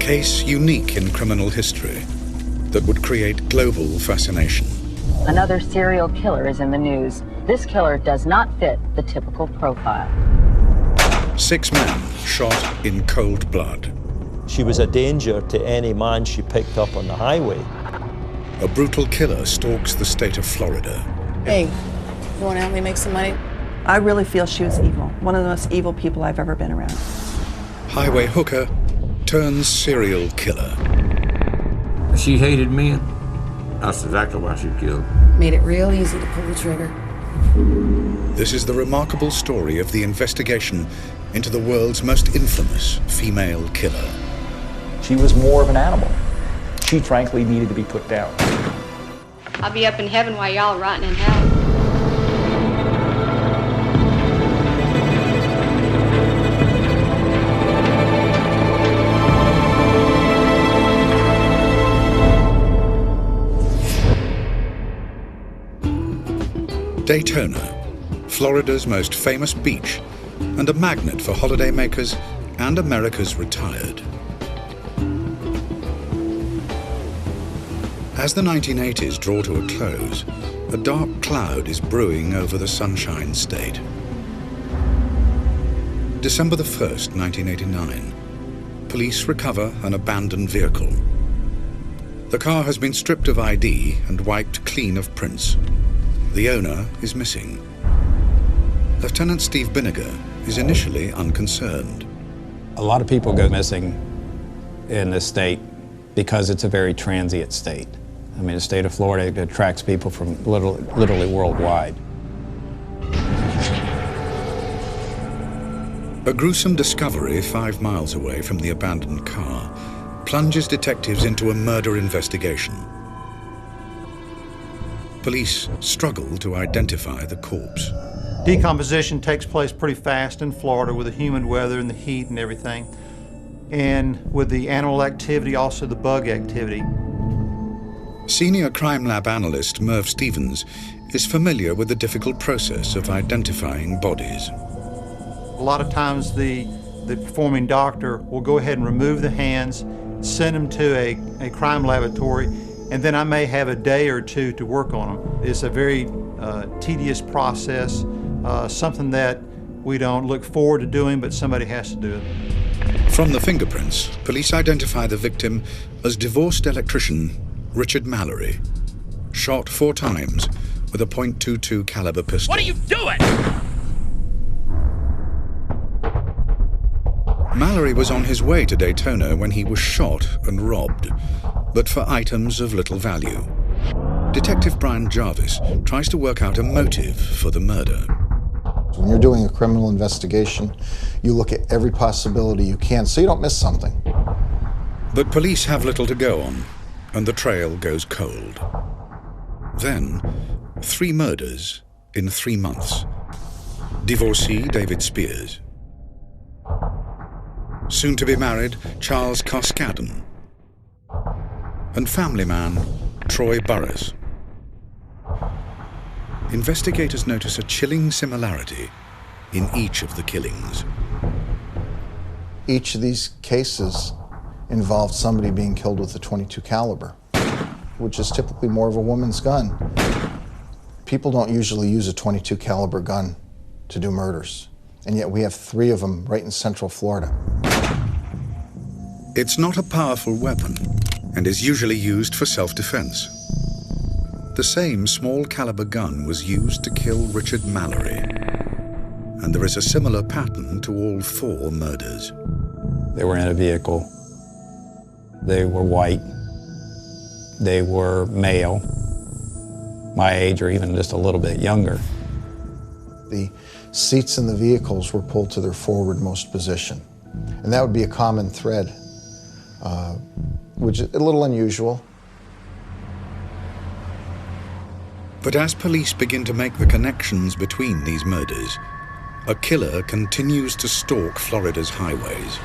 case unique in criminal history that would create global fascination. Another serial killer is in the news. This killer does not fit the typical profile. 6 men shot in cold blood. She was a danger to any man she picked up on the highway. A brutal killer stalks the state of Florida. Hey, you want to help me make some money? I really feel she was evil. One of the most evil people I've ever been around. Highway hooker turns serial killer. She hated men. That's exactly why she killed. Made it real easy to pull the trigger. This is the remarkable story of the investigation into the world's most infamous female killer. She was more of an animal. She frankly needed to be put down. I'll be up in heaven while y'all rotting in hell. Daytona, Florida's most famous beach and a magnet for holidaymakers and America's retired. As the 1980s draw to a close, a dark cloud is brewing over the Sunshine State. December the 1st, 1989, police recover an abandoned vehicle. The car has been stripped of ID and wiped clean of prints. The owner is missing. Lieutenant Steve Binniger is initially unconcerned. A lot of people go missing in this state because it's a very transient state. I mean, the state of Florida attracts people from literally worldwide. A gruesome discovery 5 miles away from the abandoned car plunges detectives into a murder investigation. Police struggle to identify the corpse. Decomposition takes place pretty fast in Florida with the humid weather and the heat and everything. And with the animal activity, also the bug activity. Senior crime lab analyst Merv Stevens is familiar with the difficult process of identifying bodies. A lot of times the performing doctor will go ahead and remove the hands, send them to a crime laboratory, and then I may have a day or two to work on them. It's a very tedious process, something that we don't look forward to doing, but somebody has to do it. From the fingerprints, police identify the victim as divorced electrician Richard Mallory, shot 4 times with a .22 caliber pistol. What are you doing? Mallory was on his way to Daytona when he was shot and robbed, but for items of little value. Detective Brian Jarvis tries to work out a motive for the murder. When you're doing a criminal investigation, you look at every possibility you can so you don't miss something. But police have little to go on, and the trail goes cold. Then, 3 murders in 3 months. Divorcee David Spears. Soon to be married Charles Koskadden. And family man Troy Burris. Investigators notice a chilling similarity in each of the killings. Each of these cases involved somebody being killed with a .22 caliber, which is typically more of a woman's gun. People don't usually use a .22 caliber gun to do murders, and yet we have 3 of them right in Central Florida. It's not a powerful weapon and is usually used for self-defense. The same small caliber gun was used to kill Richard Mallory, and there is a similar pattern to all 4 murders. They were in a vehicle. They were white. They were male, my age or even just a little bit younger. The seats in the vehicles were pulled to their forwardmost position, and that would be a common thread, which is a little unusual. But as police begin to make the connections between these murders, a killer continues to stalk Florida's highways.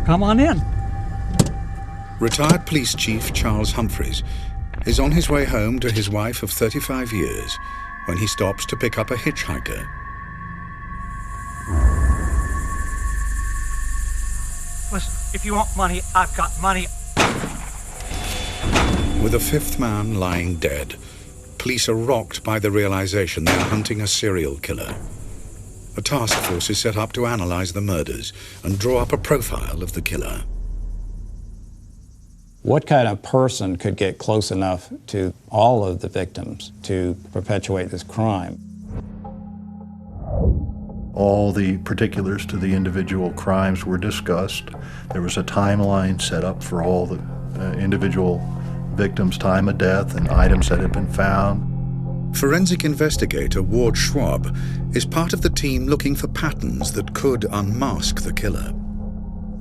Come on in. Retired police chief Charles Humphreys is on his way home to his wife of 35 years when he stops to pick up a hitchhiker. If you want money, I've got money. With a fifth man lying dead, police are rocked by the realization they are hunting a serial killer. A task force is set up to analyze the murders and draw up a profile of the killer. What kind of person could get close enough to all of the victims to perpetuate this crime? All the particulars to the individual crimes were discussed. There was a timeline set up for all the individual victims' time of death and items that had been found. Forensic investigator Ward Schwab is part of the team looking for patterns that could unmask the killer.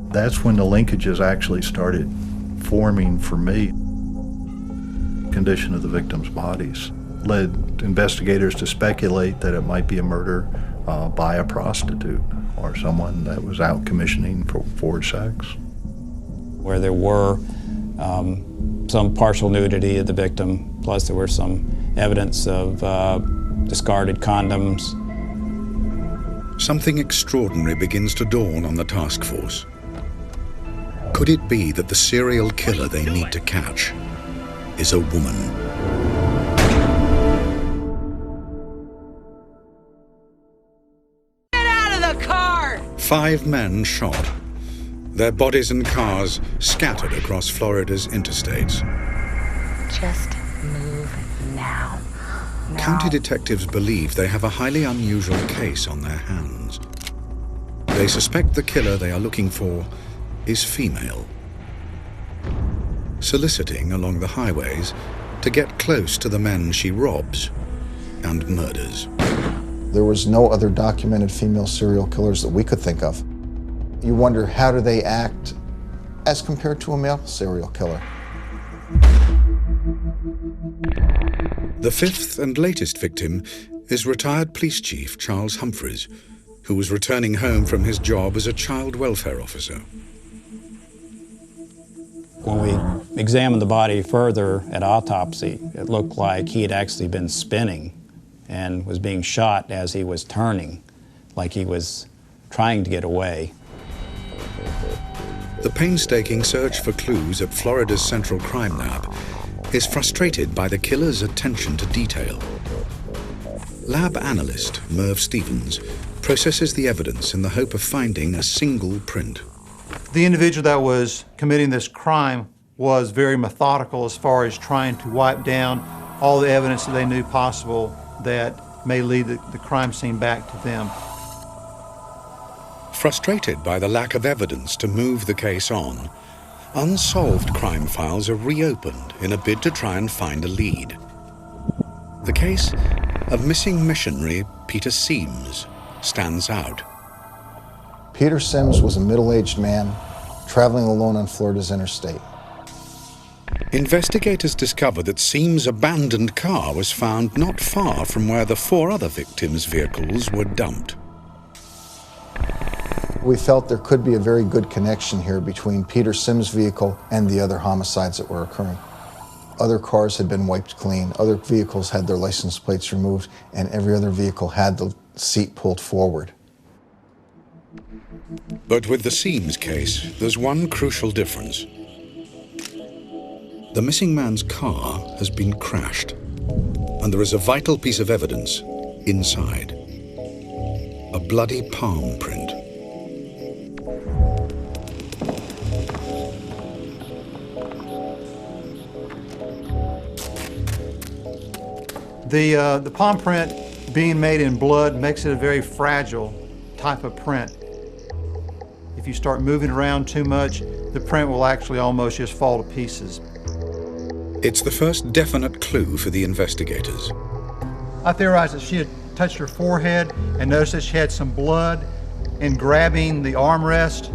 That's when the linkages actually started forming for me. Condition of the victims' bodies led investigators to speculate that it might be a murder by a prostitute or someone that was out commissioning for sex. Where there were some partial nudity of the victim, plus there were some evidence of discarded condoms. Something extraordinary begins to dawn on the task force. Could it be that the serial killer they need to catch is a woman? Get out of the car! 5 men shot. Their bodies and cars scattered across Florida's interstates. Just move now. County detectives believe they have a highly unusual case on their hands. They suspect the killer they are looking for is female, soliciting along the highways to get close to the men she robs and murders. There was no other documented female serial killers that we could think of. You wonder, how do they act as compared to a male serial killer? The 5th and latest victim is retired police chief Charles Humphreys, who was returning home from his job as a child welfare officer. When we examined the body further at autopsy, it looked like he had actually been spinning and was being shot as he was turning, like he was trying to get away. The painstaking search for clues at Florida's Central Crime Lab is frustrated by the killer's attention to detail. Lab analyst Merv Stevens processes the evidence in the hope of finding a single print. The individual that was committing this crime was very methodical as far as trying to wipe down all the evidence that they knew possible that may lead the crime scene back to them. Frustrated by the lack of evidence to move the case on, unsolved crime files are reopened in a bid to try and find a lead. The case of missing missionary Peter Seams stands out. Peter Sims was a middle-aged man traveling alone on Florida's interstate. Investigators discover that Seams' abandoned car was found not far from where the 4 other victims' vehicles were dumped. We felt there could be a very good connection here between Peter Sims' vehicle and the other homicides that were occurring. Other cars had been wiped clean, other vehicles had their license plates removed, and every other vehicle had the seat pulled forward. But with the Seams case, there's one crucial difference. The missing man's car has been crashed, and there is a vital piece of evidence inside. A bloody palm print. The palm print being made in blood makes it a very fragile type of print. If you start moving around too much, the print will actually almost just fall to pieces. It's the first definite clue for the investigators. I theorized that she had touched her forehead and noticed that she had some blood. In grabbing the armrest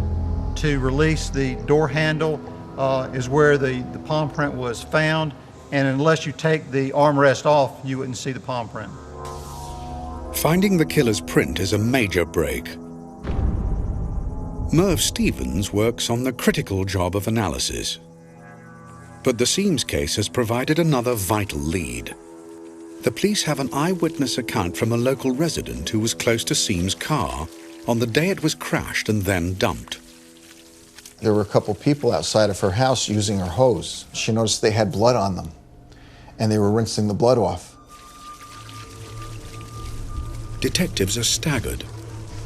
to release the door handle is where the palm print was found. And unless you take the armrest off, you wouldn't see the palm print. Finding the killer's print is a major break. Merv Stevens works on the critical job of analysis. But the Seams case has provided another vital lead. The police have an eyewitness account from a local resident who was close to Seams' car on the day it was crashed and then dumped. There were a couple people outside of her house using her hose. She noticed they had blood on them, and they were rinsing the blood off. Detectives are staggered.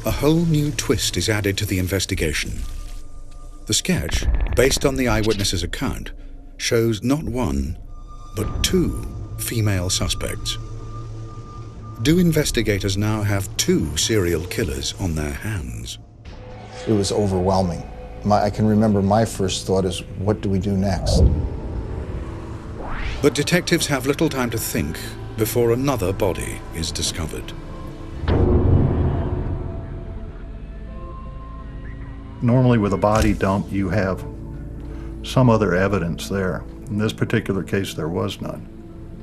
A whole new twist is added to the investigation. The sketch, based on the eyewitness's account, shows not one, but two female suspects. Do investigators now have two serial killers on their hands? It was overwhelming. I can remember my first thought is, what do we do next? But detectives have little time to think before another body is discovered. Normally with a body dump, you have some other evidence there. In this particular case, there was none.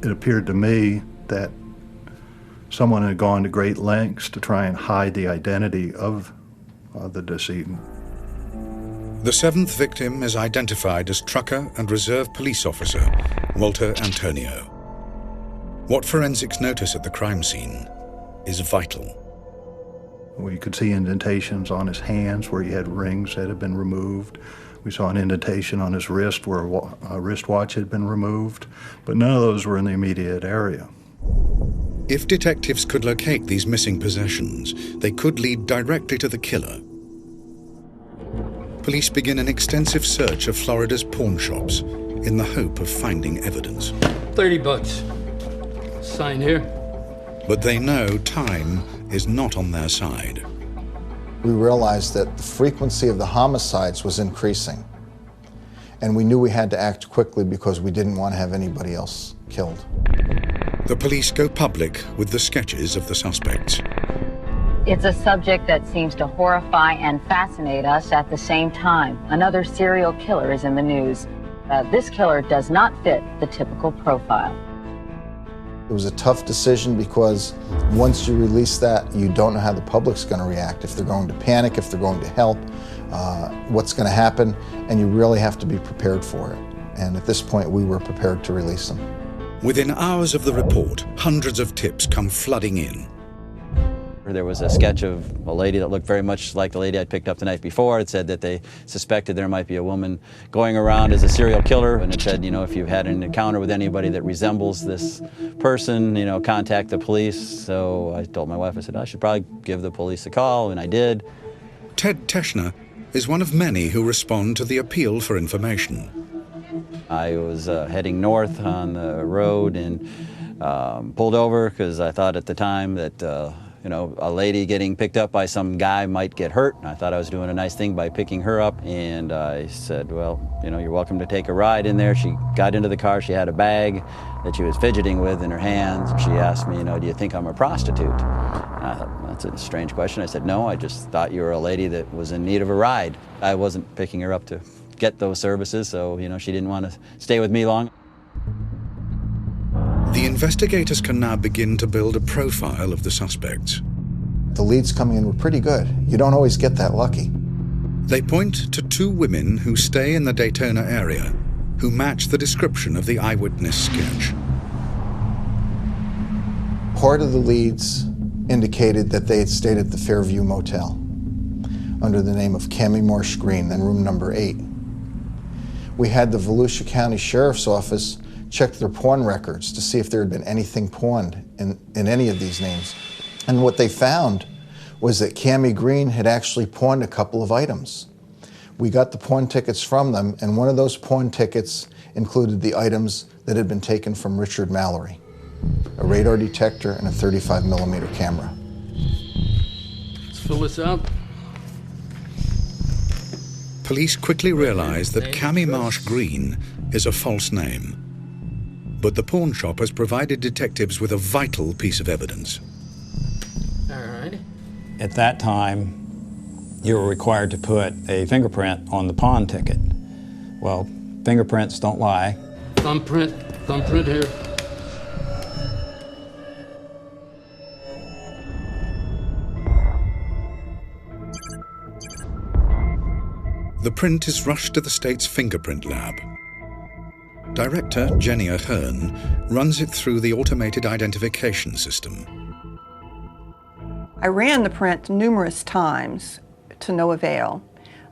It appeared to me that someone had gone to great lengths to try and hide the identity of the decedent. The seventh victim is identified as trucker and reserve police officer Walter Antonio. What forensics notice at the crime scene is vital. We could see indentations on his hands where he had rings that had been removed. We saw an indentation on his wrist where a wristwatch had been removed, but none of those were in the immediate area. If detectives could locate these missing possessions, they could lead directly to the killer. Police begin an extensive search of Florida's pawn shops in the hope of finding evidence. $30. Sign here. But they know time is not on their side. We realized that the frequency of the homicides was increasing. And we knew we had to act quickly because we didn't want to have anybody else killed. The police go public with the sketches of the suspects. It's a subject that seems to horrify and fascinate us at the same time. Another serial killer is in the news. This killer does not fit the typical profile. It was a tough decision because once you release that, you don't know how the public's going to react, if they're going to panic, if they're going to help, what's going to happen, and you really have to be prepared for it. And at this point, we were prepared to release them. Within hours of the report, hundreds of tips come flooding in. There was a sketch of a lady that looked very much like the lady I'd picked up the night before. It said that they suspected there might be a woman going around as a serial killer. And it said, you know, if you've had an encounter with anybody that resembles this person, you know, contact the police. So I told my wife, I said, I should probably give the police a call, and I did. Ted Teschner is one of many who respond to the appeal for information. I was heading north on the road and pulled over because I thought at the time that you know, a lady getting picked up by some guy might get hurt. I thought I was doing a nice thing by picking her up, and I said, well, you know, you're welcome to take a ride in there. She got into the car. She had a bag that she was fidgeting with in her hands. She asked me, you know, do you think I'm a prostitute? And I thought, well, that's a strange question. I said, no, I just thought you were a lady that was in need of a ride. I wasn't picking her up to get those services, so, you know, she didn't want to stay with me long. The investigators can now begin to build a profile of the suspects. The leads coming in were pretty good. You don't always get that lucky. They point to two women who stay in the Daytona area who match the description of the eyewitness sketch. Part of the leads indicated that they had stayed at the Fairview Motel under the name of Cammie Marsh Green, then room number 8. We had the Volusia County Sheriff's Office checked their pawn records to see if there had been anything pawned in any of these names. And what they found was that Cammie Green had actually pawned a couple of items. We got the pawn tickets from them, and one of those pawn tickets included the items that had been taken from Richard Mallory, a radar detector and a 35mm camera. Let's fill this up. Police quickly realize that Cammie Marsh Green is a false name. But the pawn shop has provided detectives with a vital piece of evidence. All right. At that time, you were required to put a fingerprint on the pawn ticket. Well, fingerprints don't lie. Thumbprint here. The print is rushed to the state's fingerprint lab. Director Jenny Ahern runs it through the automated identification system. I ran the print numerous times to no avail.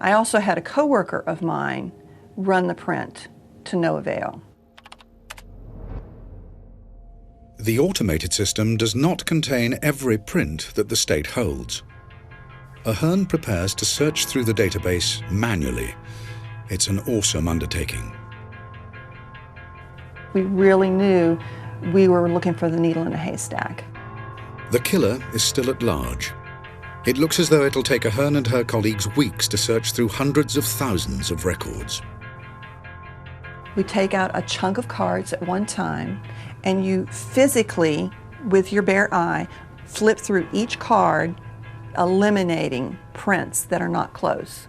I also had a coworker of mine run the print to no avail. The automated system does not contain every print that the state holds. Ahern prepares to search through the database manually. It's an awesome undertaking. We really knew we were looking for the needle in a haystack. The killer is still at large. It looks as though it'll take Ahern and her colleagues weeks to search through hundreds of thousands of records. We take out a chunk of cards at one time, and you physically, with your bare eye, flip through each card, eliminating prints that are not close.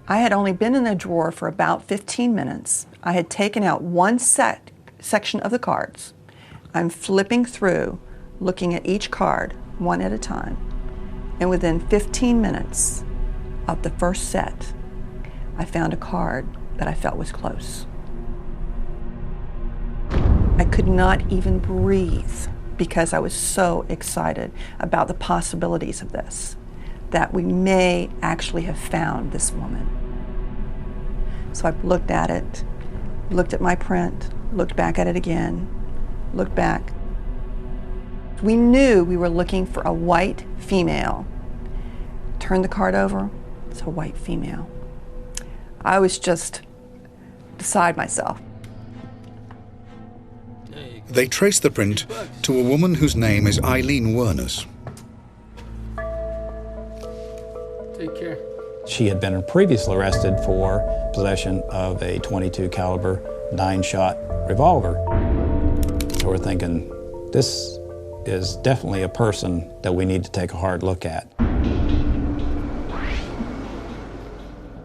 I had only been in the drawer for about 15 minutes. I had taken out one section of the cards. I'm flipping through, looking at each card, one at a time. And within 15 minutes of the first set, I found a card that I felt was close. I could not even breathe because I was so excited about the possibilities of this, that we may actually have found this woman. So I looked at it, looked at my print, looked back at it again, looked back. We knew we were looking for a white female. Turned the card over, it's a white female. I was just beside myself. They trace the print to a woman whose name is Aileen Wuornos. Take care. She had been previously arrested for possession of a .22 caliber 9-shot revolver. So we're thinking, this is definitely a person that we need to take a hard look at.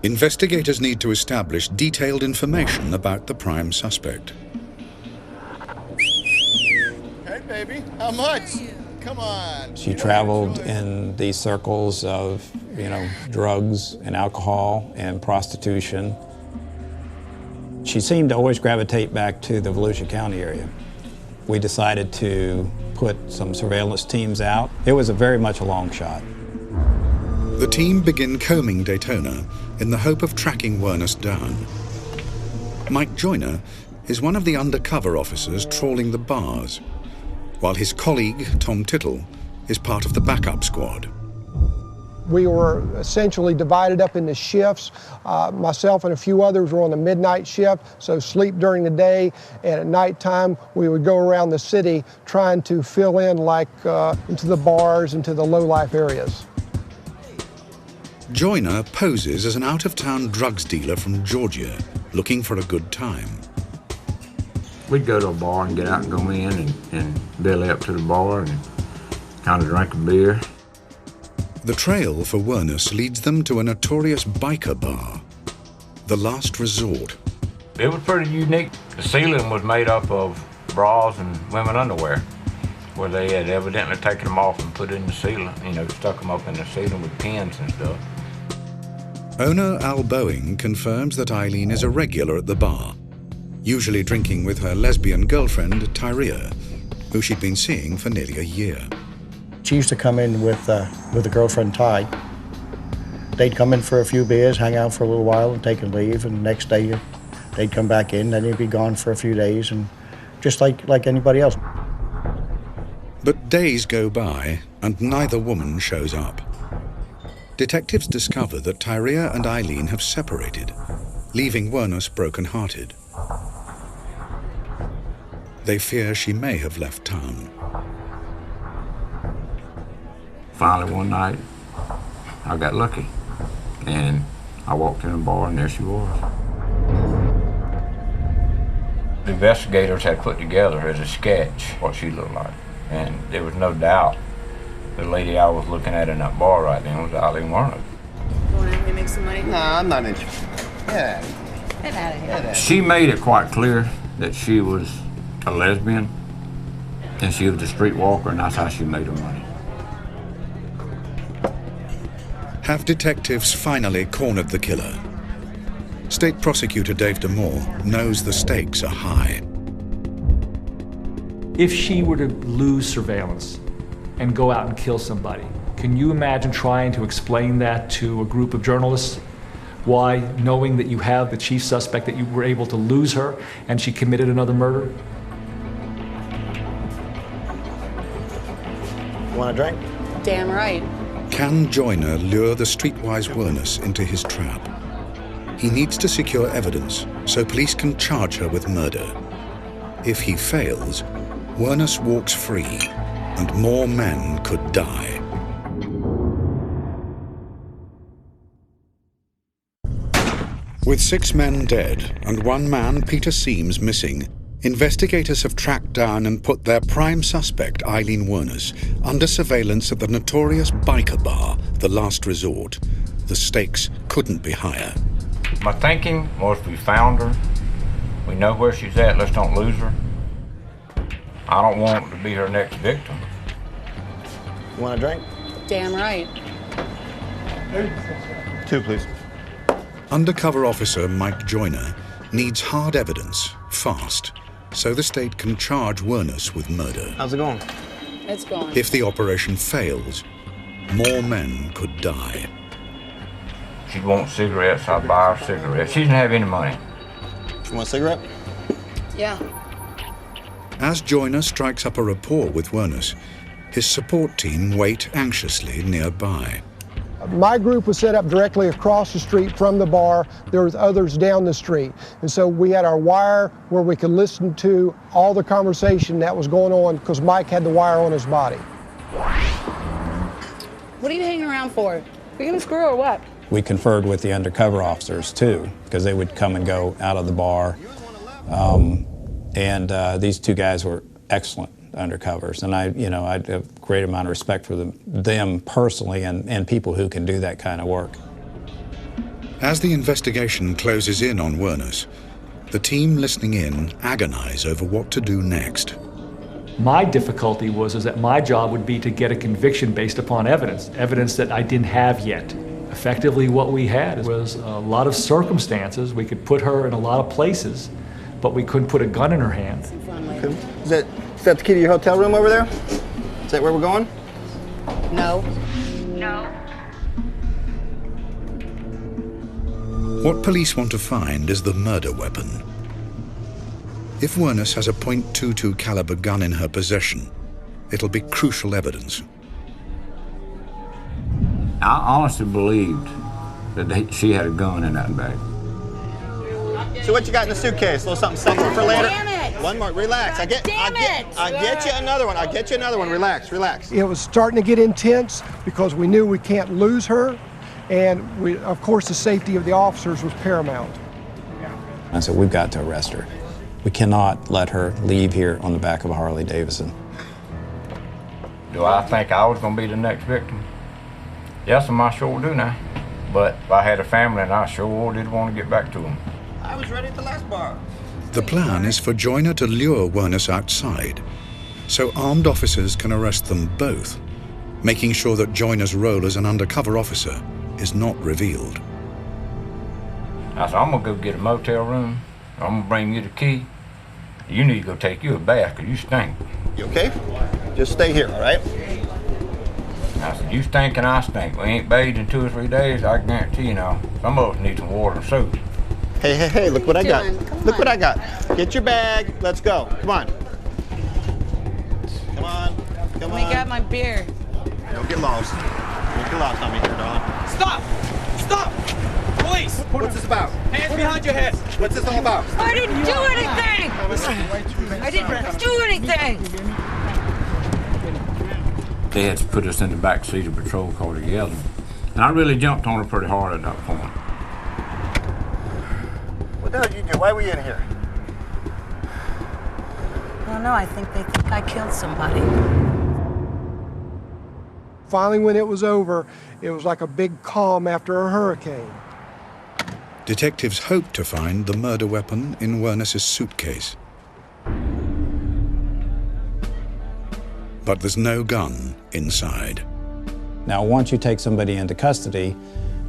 Investigators need to establish detailed information about the prime suspect. Hey, baby, how much? Come on. She traveled in these circles of, drugs and alcohol and prostitution. She seemed to always gravitate back to the Volusia County area. We decided to put some surveillance teams out. It was very much a long shot. The team begin combing Daytona in the hope of tracking Wuornos down. Mike Joyner is one of the undercover officers trawling the bars, while his colleague, Tom Tittle, is part of the backup squad. We were essentially divided up into shifts. Myself and a few others were on the midnight shift, so sleep during the day, and at nighttime we would go around the city trying to fill in into the bars, into the low-life areas. Joyner poses as an out-of-town drugs dealer from Georgia, looking for a good time. We'd go to a bar and get out and go in and belly up to the bar and kind of drink a beer. The trail for Wuornos leads them to a notorious biker bar, the last resort. It was pretty unique. The ceiling was made up of bras and women underwear, where they had evidently taken them off and put it in the ceiling, stuck them up in the ceiling with pins and stuff. Owner Al Boeing confirms that Aileen is a regular at the bar, usually drinking with her lesbian girlfriend, Tyria, who she'd been seeing for nearly a year. She used to come in with a girlfriend, Ty. They'd come in for a few beers, hang out for a little while, and take a leave, and the next day they'd come back in, then they'd be gone for a few days, and just like anybody else. But days go by, and neither woman shows up. Detectives discover that Tyria and Aileen have separated, leaving Wuornos broken-hearted. They fear she may have left town. Finally, one night, I got lucky, and I walked in the bar, and there she was. The investigators had put together as a sketch what she looked like, and there was no doubt the lady I was looking at in that bar right then was Aileen Wuornos. Going out and make some money? No, I'm not interested. Get out of here. Get out of here. She made it quite clear that she was a lesbian, and she was a streetwalker, and that's how she made her money. Have detectives finally cornered the killer? State Prosecutor Dave DeMoore knows the stakes are high. If she were to lose surveillance and go out and kill somebody, can you imagine trying to explain that to a group of journalists Why, knowing that you have the chief suspect, that you were able to lose her and she committed another murder? You want a drink? Damn right. Can Joyner lure the streetwise Wuornos into his trap? He needs to secure evidence so police can charge her with murder. If he fails, Wuornos walks free and more men could die. With 6 men dead and 1 man, Peter Seams, missing, investigators have tracked down and put their prime suspect, Aileen Wuornos, under surveillance at the notorious biker bar, The Last Resort. The stakes couldn't be higher. My thinking was we found her. We know where she's at, let's don't lose her. I don't want to be her next victim. You want a drink? Damn right. 2, please. Undercover officer Mike Joyner needs hard evidence, fast, so the state can charge Wuornos with murder. How's it going? It's going. If the operation fails, more men could die. She wants cigarettes, I'll buy her cigarettes. She doesn't have any money. You want a cigarette? Yeah. As Joyner strikes up a rapport with Wuornos, his support team wait anxiously nearby. My group was set up directly across the street from the bar. There was others down the street. And so we had our wire where we could listen to all the conversation that was going on because Mike had the wire on his body. What are you hanging around for? You gonna screw or what? We conferred with the undercover officers too, because they would come and go out of the bar. These 2 guys were excellent undercovers, and I have a great amount of respect for them personally and people who can do that kind of work. As the investigation closes in on Wuornos, the team listening in agonize over what to do next. My difficulty was that my job would be to get a conviction based upon evidence that I didn't have yet. Effectively, what we had was a lot of circumstances. We could put her in a lot of places, but we couldn't put a gun in her hand. Okay. Is that the key to your hotel room over there? Is that where we're going? No. No. What police want to find is the murder weapon. If Wuornos has a .22 caliber gun in her possession, it'll be crucial evidence. I honestly believed that she had a gun in that bag. So what you got in the suitcase? A little something sexy for later? Damn it! One more. Relax. I get you another one. I'll get you another one. Relax. Relax. It was starting to get intense because we knew we can't lose her, and of course the safety of the officers was paramount. I said, we've got to arrest her. We cannot let her leave here on the back of a Harley Davidson. Do I think I was going to be the next victim? Yes, I sure do now. But if I had a family, and I sure did want to get back to them. I was ready at the last bar. The plan is for Joyner to lure Wuornos outside, so armed officers can arrest them both, making sure that Joyner's role as an undercover officer is not revealed. I said, I'm going to go get a motel room. I'm going to bring you the key. You need to go take you a bath, because you stink. You okay? Just stay here, all right? I said, you stink and I stink. We ain't bathed in 2 or 3 days, I guarantee you now. Some of us need some water and soap. Hey, look what I got. Look what I got. Get your bag. Let's go. Come on. Come on. Let me grab my beer. Don't get lost. Don't get lost on me here, darling. Stop! Stop! Police! What's this about? Hands behind your head! What's this all about? I didn't do anything! I didn't do anything! They had to put us in the back seat of a patrol car together. And I really jumped on her pretty hard at that point. What the hell did you do? Why were you in here? I don't know, I think they think I killed somebody. Finally, when it was over, it was like a big calm after a hurricane. Detectives hope to find the murder weapon in Wuornos' suitcase. But there's no gun inside. Now, once you take somebody into custody,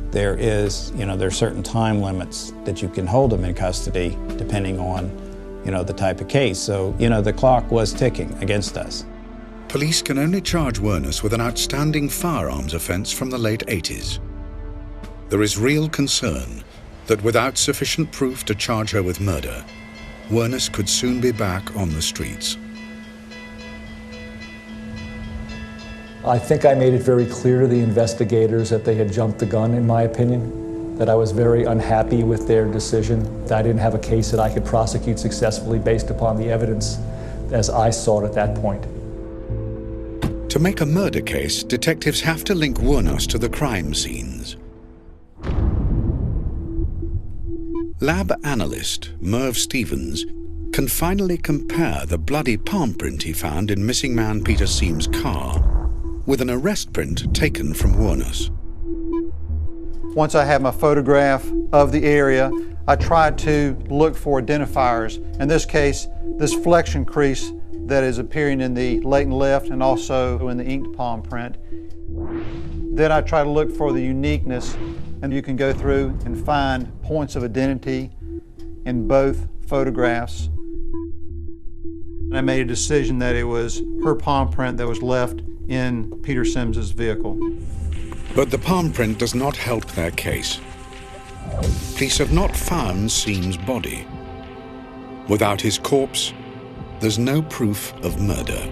there's certain time limits that you can hold them in custody depending on, the type of case. So, the clock was ticking against us. Police can only charge Wuornos with an outstanding firearms offense from the late 80s. there is real concern that without sufficient proof to charge her with murder, Wuornos could soon be back on the streets. I think I made it very clear to the investigators that they had jumped the gun, in my opinion, that I was very unhappy with their decision, that I didn't have a case that I could prosecute successfully based upon the evidence as I saw it at that point. To make a murder case, detectives have to link Wuornos to the crime scenes. Lab analyst Merv Stevens can finally compare the bloody palm print he found in missing man Peter Seam's car with an arrest print taken from Wuornos. Once I have my photograph of the area, I tried to look for identifiers. In this case, this flexion crease that is appearing in the latent left and also in the inked palm print. Then I try to look for the uniqueness, and you can go through and find points of identity in both photographs. And I made a decision that it was her palm print that was left in Peter Sims's vehicle. But the palm print does not help their case. Police have not found Seam's body. Without his corpse, there's no proof of murder.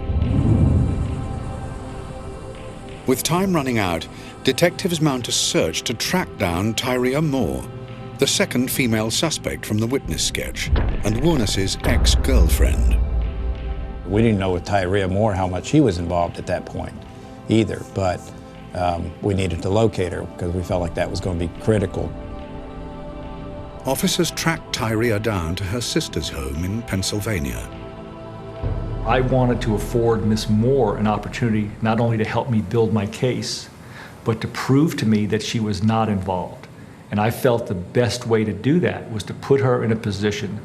With time running out, detectives mount a search to track down Tyria Moore, the second female suspect from the witness sketch, and Wuornos' ex-girlfriend. We didn't know with Tyria Moore how much she was involved at that point either, but we needed to locate her because we felt like that was going to be critical. Officers tracked Tyria down to her sister's home in Pennsylvania. I wanted to afford Miss Moore an opportunity not only to help me build my case, but to prove to me that she was not involved. And I felt the best way to do that was to put her in a position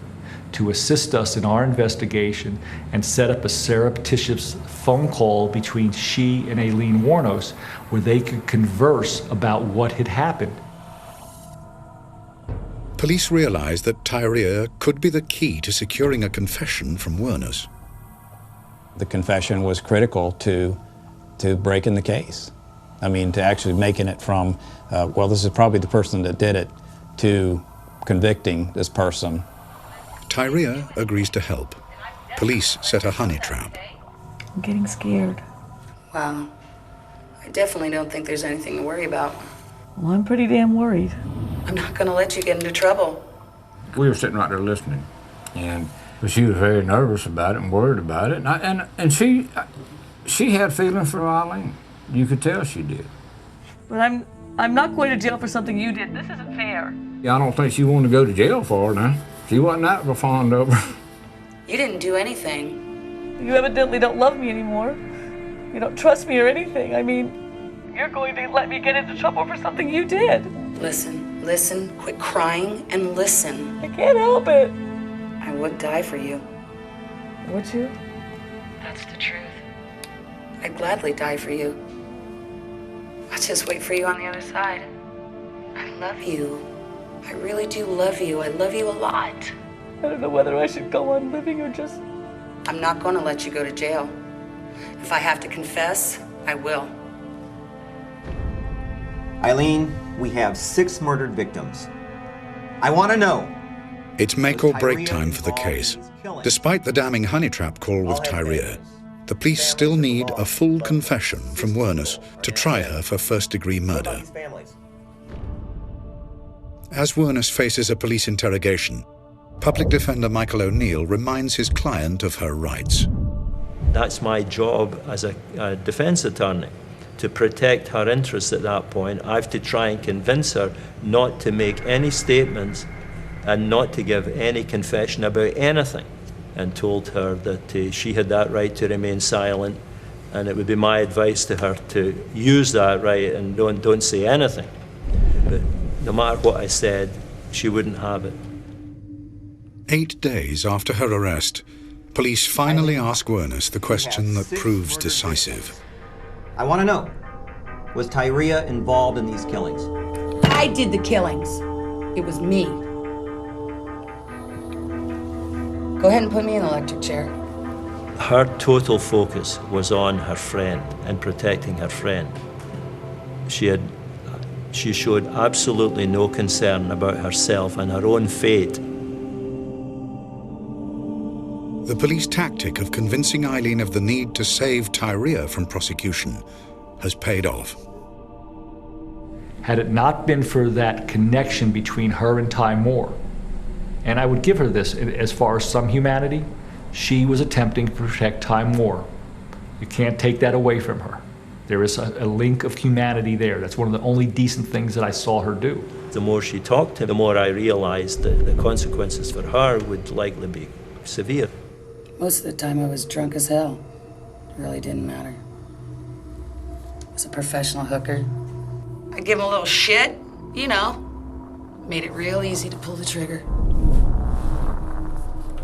to assist us in our investigation and set up a surreptitious phone call between she and Aileen Wuornos where they could converse about what had happened. Police realized that Tyria could be the key to securing a confession from Wuornos. The confession was critical to breaking the case. I mean, to actually making it from, well, this is probably the person that did it, to convicting this person. Tyria agrees to help. Police set a honey trap. I'm getting scared. Wow. I definitely don't think there's anything to worry about. Well, I'm pretty damn worried. I'm not going to let you get into trouble. We were sitting right there listening, and she was very nervous about it and worried about it. And she had feelings for Aileen. You could tell she did. But I'm not going to jail for something you did. This isn't fair. Yeah, I don't think she wanted to go to jail for it now. She wasn't that fond of her. You didn't do anything. You evidently don't love me anymore. You don't trust me or anything. I mean, you're going to let me get into trouble for something you did. Listen, quit crying and listen. I can't help it. I would die for you. Would you? That's the truth. I'd gladly die for you. I'll just wait for you on the other side. I love you. I really do love you. I love you a lot. I don't know whether I should go on living or just... I'm not going to let you go to jail. If I have to confess, I will. Aileen, we have 6 murdered victims. I want to know. It's make or break time for the case. Despite the damning honey trap call with Tyria, the police still need a full confession from Wuornos to try her for first-degree murder. As Wuornos faces a police interrogation, Public Defender Michael O'Neill reminds his client of her rights. That's my job as a defense attorney, to protect her interests at that point. I have to try and convince her not to make any statements and not to give any confession about anything, and told her that she had that right to remain silent, and it would be my advice to her to use that right and don't say anything. But no matter what I said, she wouldn't have it. 8 days after her arrest, police finally ask Wuornos the question that proves decisive. I want to know, was Tyria involved in these killings? I did the killings. It was me. Go ahead and put me in the electric chair. Her total focus was on her friend and protecting her friend. She She showed absolutely no concern about herself and her own fate. The police tactic of convincing Aileen of the need to save Tyria from prosecution has paid off. Had it not been for that connection between her and Ty Moore, and I would give her this as far as some humanity, she was attempting to protect Ty Moore. You can't take that away from her. There is a link of humanity there. That's one of the only decent things that I saw her do. The more she talked to him, the more I realized that the consequences for her would likely be severe. Most of the time I was drunk as hell. It really didn't matter. I was a professional hooker. I give him a little shit, you know. Made it real easy to pull the trigger.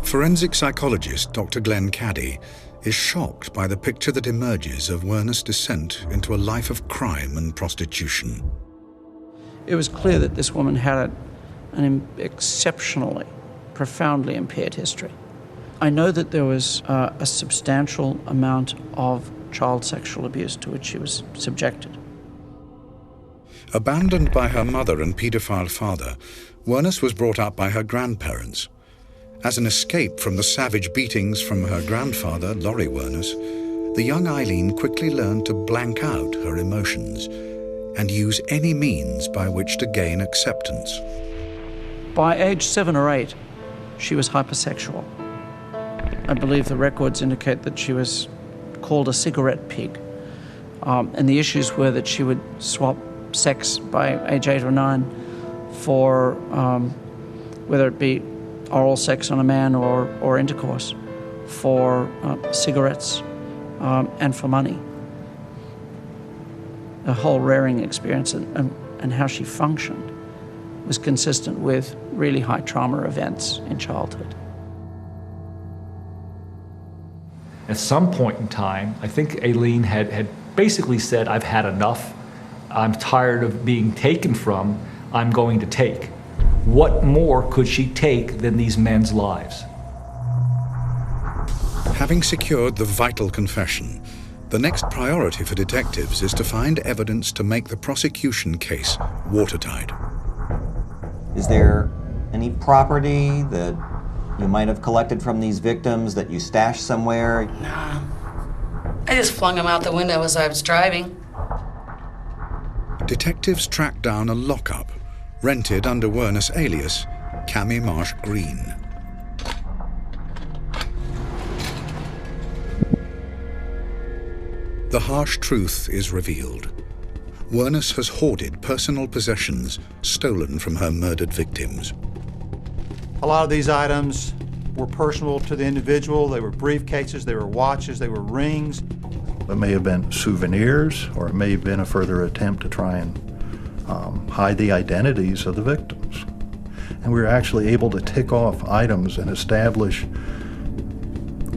Forensic psychologist Dr. Glenn Caddy is shocked by the picture that emerges of Wuornos' descent into a life of crime and prostitution. It was clear that this woman had an exceptionally, profoundly impaired history. I know that there was a substantial amount of child sexual abuse to which she was subjected. Abandoned by her mother and paedophile father, Wuornos was brought up by her grandparents. As an escape from the savage beatings from her grandfather, Laurie Wuornos, the young Aileen quickly learned to blank out her emotions and use any means by which to gain acceptance. By age 7 or 8, she was hypersexual. I believe the records indicate that she was called a cigarette pig. And the issues were that she would swap sex by age 8 or 9 for whether it be oral sex on a man or intercourse, for cigarettes and for money. The whole rearing experience and how she functioned was consistent with really high trauma events in childhood. At some point in time, I think Aileen had basically said, I've had enough. I'm tired of being taken from. I'm going to take. What more could she take than these men's lives? Having secured the vital confession, the next priority for detectives is to find evidence to make the prosecution case watertight. Is there any property that you might have collected from these victims that you stashed somewhere? Nah. I just flung them out the window as I was driving. Detectives track down a lockup rented under Wuornos' alias, Cammy Marsh Green. The harsh truth is revealed. Wuornos has hoarded personal possessions stolen from her murdered victims. A lot of these items were personal to the individual. They were briefcases, they were watches, they were rings. It may have been souvenirs, or it may have been a further attempt to try and hide the identities of the victims. And we were actually able to tick off items and establish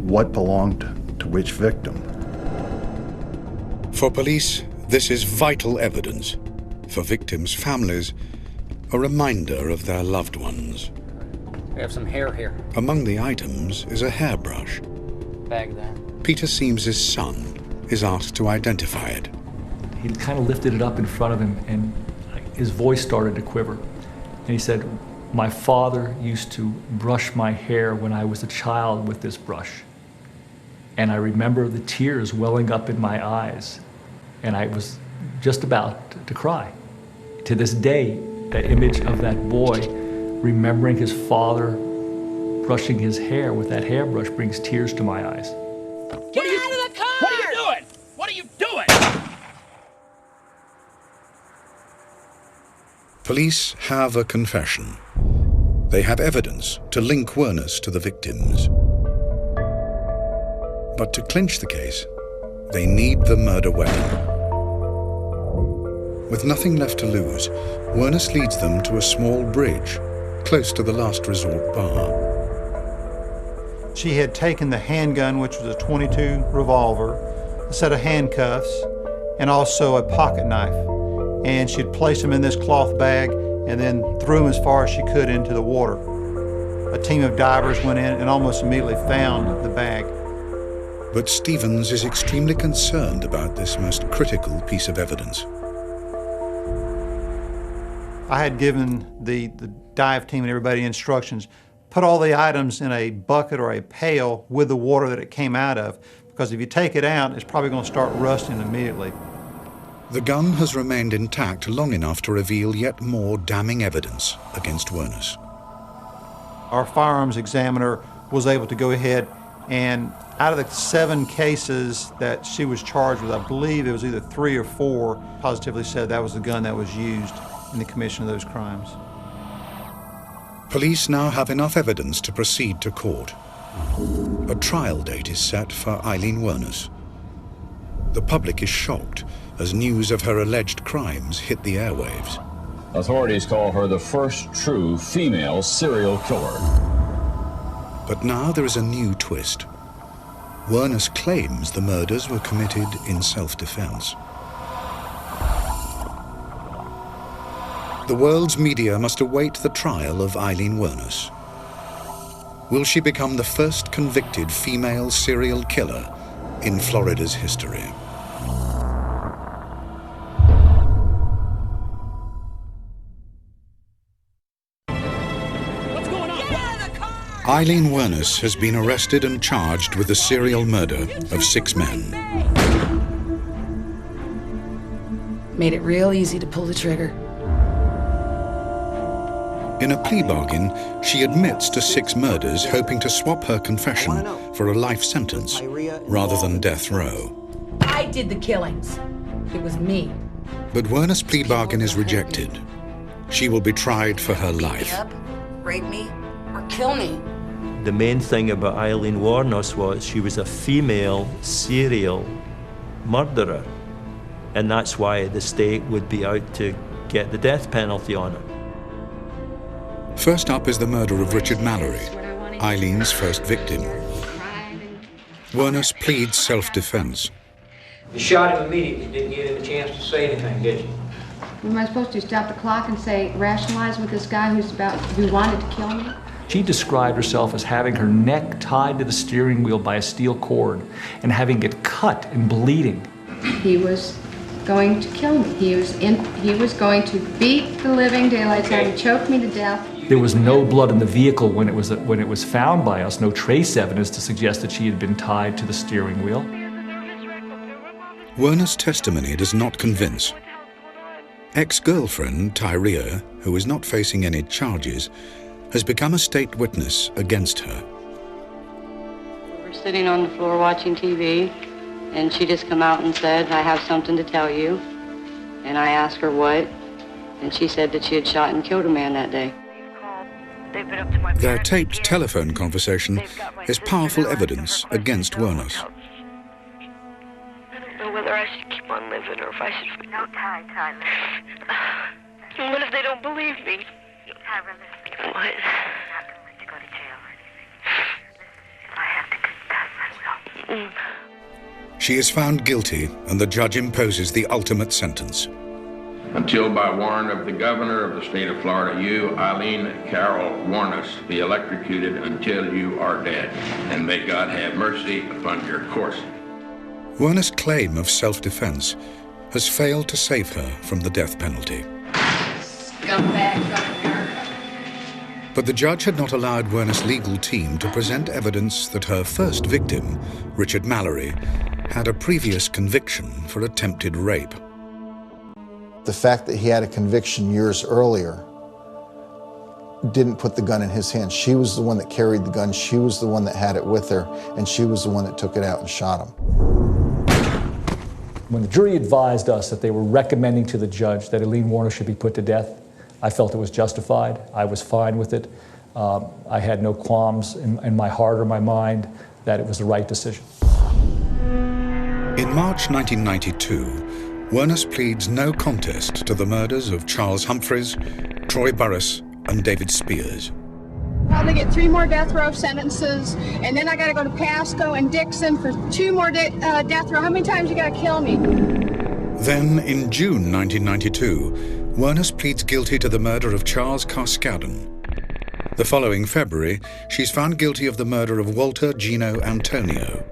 what belonged to which victim. For police, this is vital evidence. For victims' families, a reminder of their loved ones. We have some hair here. Among the items is a hairbrush. Bag that. Peter Seames's son is asked to identify it. He kind of lifted it up in front of him, and his voice started to quiver. And he said, my father used to brush my hair when I was a child with this brush. And I remember the tears welling up in my eyes. And I was just about to cry. To this day, that image of that boy remembering his father brushing his hair with that hairbrush brings tears to my eyes. Get out of the car! What are you doing? What are you doing? Police have a confession. They have evidence to link Wuornos to the victims. But to clinch the case, they need the murder weapon. With nothing left to lose, Wuornos leads them to a small bridge close to the last resort bar. She had taken the handgun, which was a .22 revolver, a set of handcuffs, and also a pocket knife. And she'd placed them in this cloth bag and then threw them as far as she could into the water. A team of divers went in and almost immediately found the bag. But Stevens is extremely concerned about this most critical piece of evidence. I had given the dive team and everybody instructions, put all the items in a bucket or a pail with the water that it came out of, because if you take it out, it's probably going to start rusting immediately. The gun has remained intact long enough to reveal yet more damning evidence against Wuornos. Our firearms examiner was able to go ahead and out of the 7 cases that she was charged with, I believe it was either 3 or 4, positively said that was the gun that was used in the commission of those crimes. Police now have enough evidence to proceed to court. A trial date is set for Aileen Wuornos. The public is shocked as news of her alleged crimes hit the airwaves. Authorities call her the first true female serial killer. But now there is a new twist. Wuornos claims the murders were committed in self-defense. The world's media must await the trial of Aileen Wuornos. Will she become the first convicted female serial killer in Florida's history? Aileen Wuornos has been arrested and charged with the serial murder of 6 men. Made it real easy to pull the trigger. In a plea bargain, she admits to 6 murders, hoping to swap her confession for a life sentence rather than death row. I did the killings. It was me. But Wuornos' plea bargain is rejected. She will be tried for her life. Up, rape me, or kill me. The main thing about Aileen Wuornos was she was a female serial murderer. And that's why the state would be out to get the death penalty on her. First up is the murder of Richard Mallory, Aileen's first victim. Wuornos pleads self-defense. You shot him immediately, didn't give him a chance to say anything, did you? Am I supposed to stop the clock and say, rationalize with this guy who wanted to kill me? She described herself as having her neck tied to the steering wheel by a steel cord and having it cut and bleeding. He was going to kill me. He was going to beat the living daylights out of me, choke me to death. There was no blood in the vehicle when it was found by us, no trace evidence to suggest that she had been tied to the steering wheel. Wuornos' testimony does not convince. Ex-girlfriend Tyria, who is not facing any charges, has become a state witness against her. We were sitting on the floor watching TV, and she just come out and said, I have something to tell you. And I asked her what, and she said that she had shot and killed a man that day. Their taped telephone conversation is powerful evidence against Wuornos. I don't know whether I should keep on living or if I should... No, Ty, listen. What if they don't believe me? Ty, listen. What? I'm not going to let you go to jail or anything. Listen, if I have to confess, I will. She is found guilty, and the judge imposes the ultimate sentence. Until by warrant of the governor of the state of Florida, you, Aileen Carol Wuornos, be electrocuted until you are dead. And may God have mercy upon your course. Wuornos' claim of self-defense has failed to save her from the death penalty. Scumbag governor. But the judge had not allowed Wuornos' legal team to present evidence that her first victim, Richard Mallory, had a previous conviction for attempted rape. The fact that he had a conviction years earlier didn't put the gun in his hands. She was the one that carried the gun. She was the one that had it with her, and she was the one that took it out and shot him. When the jury advised us that they were recommending to the judge that Aileen Wuornos should be put to death, I felt it was justified. I was fine with it. I had no qualms in my heart or my mind that it was the right decision. In March 1992, Wuornos pleads no contest to the murders of Charles Humphreys, Troy Burris, and David Spears. Probably get 3 more death row sentences, and then I got to go to Pasco and Dixon for 2 more death row. How many times you got to kill me? Then, in June 1992, Wuornos pleads guilty to the murder of Charles Carskadden. The following February, she's found guilty of the murder of Walter Gino Antonio.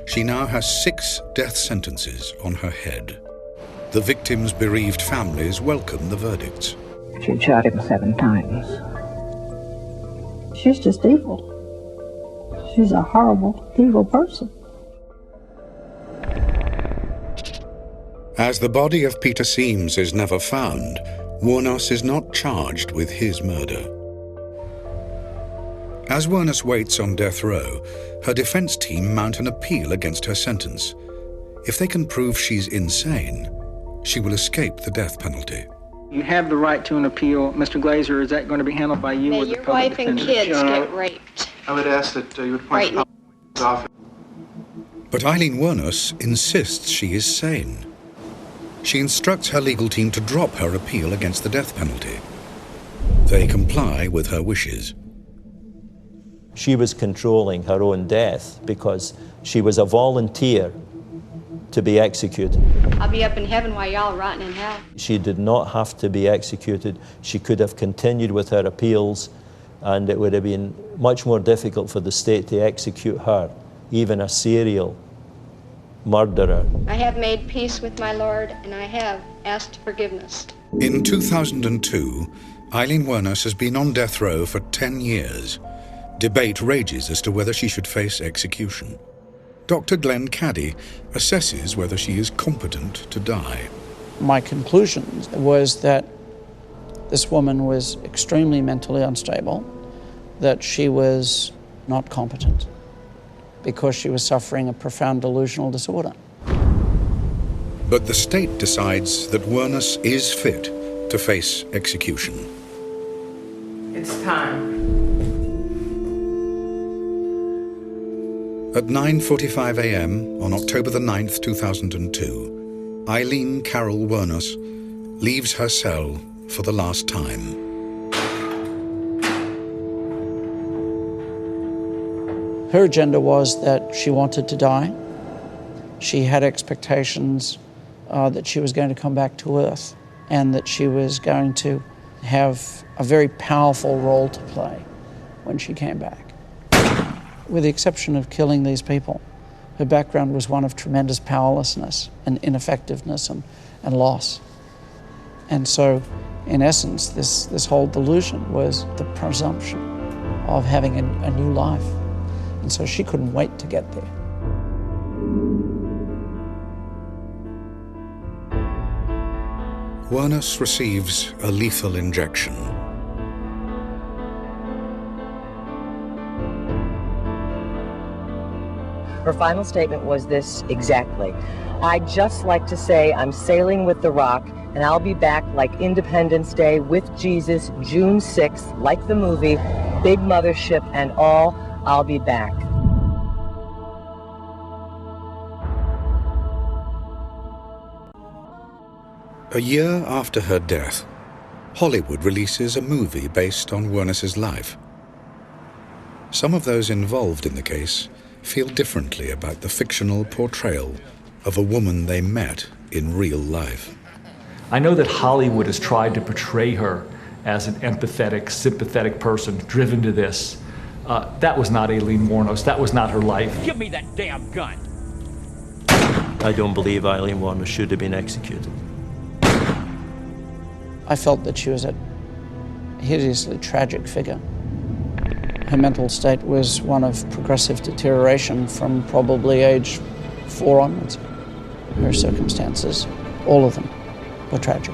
She now has 6 death sentences on her head. The victims' bereaved families welcome the verdicts. She had shot him 7 times. She's just evil. She's a horrible, evil person. As the body of Peter Seams is never found, Wuornos is not charged with his murder. As Wuornos waits on death row, her defense team mount an appeal against her sentence. If they can prove she's insane, she will escape the death penalty. You have the right to an appeal. Mr. Glazer, is that going to be handled by you or the Your public wife and defender? kids get raped. I would ask that you would Right point the public's office. But Aileen Wuornos insists she is sane. She instructs her legal team to drop her appeal against the death penalty. They comply with her wishes. She was controlling her own death because she was a volunteer to be executed. I'll be up in heaven while y'all rotting in hell. She did not have to be executed. She could have continued with her appeals, and it would have been much more difficult for the state to execute her, even a serial murderer. I have made peace with my Lord, and I have asked forgiveness. In 2002, Aileen Wuornos has been on death row for 10 years. Debate rages as to whether she should face execution. Dr. Glenn Caddy assesses whether she is competent to die. My conclusion was that this woman was extremely mentally unstable, that she was not competent because she was suffering a profound delusional disorder. But the state decides that Wuornos is fit to face execution. It's time. At 9:45 a.m. on October the 9th, 2002, Aileen Carol Wuornos leaves her cell for the last time. Her agenda was that she wanted to die. She had expectations that she was going to come back to Earth and that she was going to have a very powerful role to play when she came back. With the exception of killing these people, her background was one of tremendous powerlessness and ineffectiveness and loss. And so, in essence, this whole delusion was the presumption of having a new life. And so she couldn't wait to get there. Wuornos receives a lethal injection. Her final statement was this exactly: "I'd just like to say I'm sailing with the Rock, and I'll be back like Independence Day with Jesus, June 6th, like the movie, big mothership and all, I'll be back." A year after her death, Hollywood releases a movie based on Wuornos' life. Some of those involved in the case feel differently about the fictional portrayal of a woman they met in real life. I know that Hollywood has tried to portray her as an empathetic, sympathetic person driven to this. That was not Aileen Wuornos. That was not her life. Give me that damn gun. I don't believe Aileen Wuornos should have been executed. I felt that she was a hideously tragic figure. Her mental state was one of progressive deterioration from probably age 4 onwards. Her circumstances, all of them, were tragic.